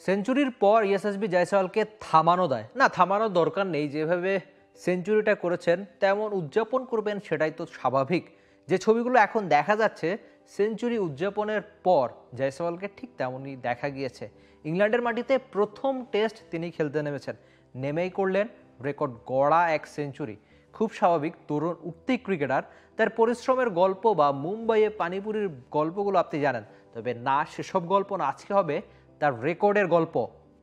সেঞ্চুরির পর ইয়াসেসবি জয়সওয়ালকে থামানো দেয় না, থামানোর দরকার নেই। যেভাবে সেঞ্চুরিটা করেছেন তেমন উদযাপন করবেন, সেটাই তো স্বাভাবিক। যে ছবিগুলো এখন দেখা যাচ্ছে সেঞ্চুরি উদযাপনের পর জয়সওয়ালকে ঠিক তেমনই দেখা গিয়েছে। ইংল্যান্ডের মাটিতে প্রথম টেস্ট তিনি খেলতে নেমেছেন, নেমেই করলেন রেকর্ড গড়া এক সেঞ্চুরি। খুব স্বাভাবিক, তরুণ উঠতি ক্রিকেটার, তার পরিশ্রমের গল্প বা মুম্বাইয়ে পানিপুরির গল্পগুলো আপনি জানেন, তবে না সেসব গল্প না, আজকে হবে তার রেকর্ডের গল্প।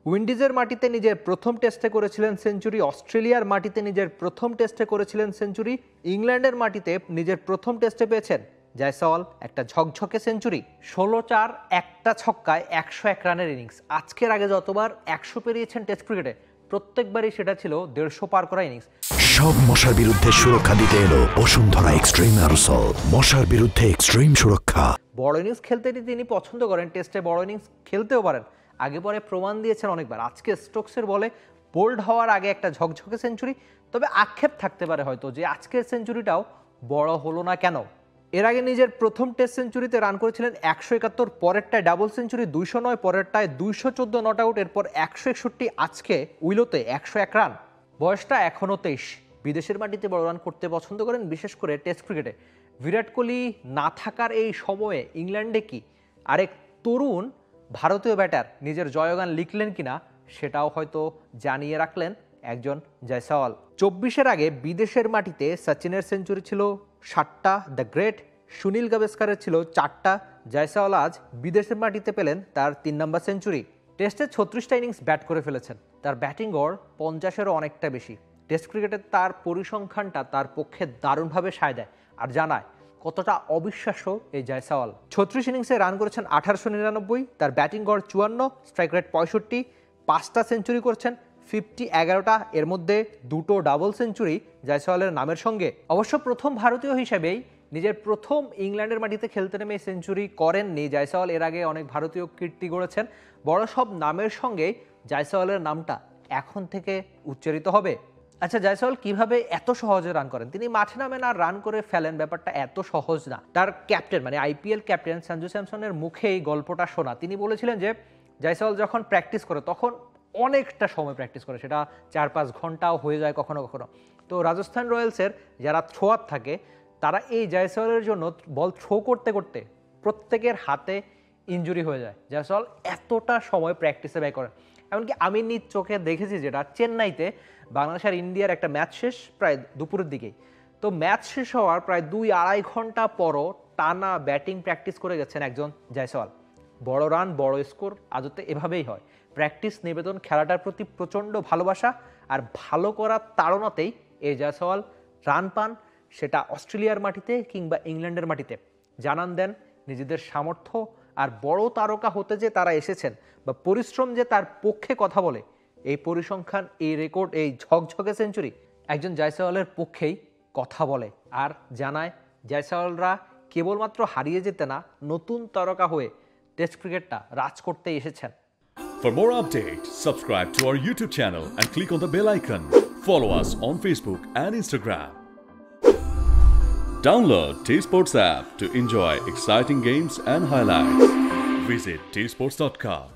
উইন্ডিজের মাটিতে নিজের প্রথম টেস্টে করেছিলেন সেঞ্চুরি, অস্ট্রেলিয়ার মাটিতে নিজের প্রথম টেস্টে করেছিলেন সেঞ্চুরি, ইংল্যান্ডের মাটিতে নিজের প্রথম টেস্টে পেয়েছেন জয়সওয়াল একটা ঝকঝকে সেঞ্চুরি। 16-4 একটা ছক্কায় 101 রানের ইনিংস। আজকের আগে যতবার 100 পেরিয়েছেন টেস্ট ক্রিকেটে, প্রত্যেকবারই সেটা ছিল 150 পার করা ইনিংস। সব মশার বিরুদ্ধে সুরক্ষা দিতে এলো বসুন্ধরা এক্সট্রিম অ্যারোসল, মশার বিরুদ্ধে এক্সট্রিম সুরক্ষা। বড় ইনিংস খেলতে তিনি পছন্দ করেন, টেস্টে বড় ইনিংস খেলতেও পারেন, আগে পরে প্রমাণ দিয়েছেন অনেকবার। আজকে স্টোকসের বলে বোল্ড হওয়ার আগে একটা ঝকঝকে সেঞ্চুরি। তবে আক্ষেপ থাকতে পারে হয়তো যে আজকের সেঞ্চুরিটাও বড় হলো না কেন। এর আগে নিজের প্রথম টেস্ট সেঞ্চুরিতে রান করেছিলেন 171, পরেরটায় ডাবল সেঞ্চুরি 209, পরেরটায় 214 নট আউট, এরপর 161, আজকে উইলোতে 101 রান। বয়সটা এখনও 23। বিদেশের মাটিতে বড় রান করতে পছন্দ করেন, বিশেষ করে টেস্ট ক্রিকেটে। বিরাট কোহলি না থাকার এই সময়ে ইংল্যান্ডে কি আরেক তরুণ ভারতীয় ব্যাটার নিজের জয়গান লিখলেন কিনা সেটাও হয়তো জানিয়ে রাখলেন একজন জয়সওয়াল। 24-এর আগে বিদেশের মাটিতে সচিনের সেঞ্চুরি ছিল 7টা, দ্য গ্রেট সুনীল গাভাস্কারের ছিল 4টা। জয়সওয়াল আজ বিদেশের মাটিতে পেলেন তার 3 নম্বর সেঞ্চুরি। টেস্টে 36টা ইনিংস ব্যাট করে ফেলেছেন, তার ব্যাটিং গড় 50-এরও অনেকটা বেশি। টেস্ট ক্রিকেটের তার পরিসংখ্যানটা তার পক্ষে দারুণভাবে সায় দেয় আর জানায় কতটা অবিশ্বাস্য এই জয়সওয়াল। 36 ইনিংসে রান করেছেন 1899, তার ব্যাটিং গড় 54, স্ট্রাইক রেট 65, 5টা সেঞ্চুরি করেছেন, 11টা, এর মধ্যে 2টো ডাবল সেঞ্চুরি জয়সওয়ালের নামের সঙ্গে। অবশ্য প্রথম ভারতীয় হিসেবেই নিজের প্রথম ইংল্যান্ডের মাটিতে খেলতে নেমে সেঞ্চুরি করেননি জয়সওয়াল। এর আগে অনেক ভারতীয় কীর্তি গড়েছেন। বড় সব নামের সঙ্গে জয়সওয়ালের নামটা এখন থেকে উচ্চারিত হবে। আচ্ছা, জয়সওয়াল কিভাবে এত সহজে রান করেন? তিনি মাঠে নামেন আর রান করে ফেলেন, ব্যাপারটা এত সহজ না। তার ক্যাপ্টেন মানে আইপিএল ক্যাপ্টেন সঞ্জু স্যামসনের মুখে এই গল্পটা শোনা। তিনি বলেছিলেন যে জয়সওয়াল যখন প্র্যাকটিস করে তখন অনেকটা সময় প্র্যাকটিস করে, সেটা 4-5 ঘন্টাও হয়ে যায় কখনো কখনো। তো রাজস্থান রয়্যালসের যারা থ্রোয়ার থাকে তারা এই জয়সওয়ালের জন্য বল থ্রো করতে করতে প্রত্যেকের হাতে ইনজুরি হয়ে যায়। জয়সওয়াল এতটা সময় প্র্যাকটিসে ব্যয় করেন। এমনকি আমি নিজ চোখে দেখেছি যেটা চেন্নাইতে বাংলাদেশ আর ইন্ডিয়ার একটা ম্যাচ শেষ প্রায় দুপুরের দিকেই। তো ম্যাচ শেষ হওয়ার প্রায় 2-2.5 ঘন্টা পরও টানা ব্যাটিং প্র্যাকটিস করে গেছেন একজন জয়সওয়াল। বড় রান বড় স্কোর আদতে এভাবেই হয়। প্র্যাকটিস, নিবেদন, খেলাটার প্রতি প্রচণ্ড ভালোবাসা আর ভালো করার তাড়নাতেই এই জয়সওয়াল রান পান, সেটা অস্ট্রেলিয়ার মাটিতে কিংবা ইংল্যান্ডের মাটিতে। জানান দেন নিজেদের সামর্থ্য আর বড় তারকা হতে যে তারা এসেছেন বা পরিশ্রম যে তার পক্ষে কথা বলে, এই পরিসংখ্যান, এই রেকর্ড, এই ঝকঝকে সেঞ্চুরি একজন জয়সওয়ালের পক্ষেই কথা বলে আর জানায় জয়সওয়ালরা কেবলমাত্র হারিয়ে যেতে না, নতুন তারকা হয়ে টেস্ট ক্রিকেটটা রাজ করতে এসেছেন। For more updates, subscribe to our YouTube channel and click on the bell icon. Follow us on Facebook and Instagram. Download T-Sports app to enjoy exciting games and highlights. Visit tsports.com.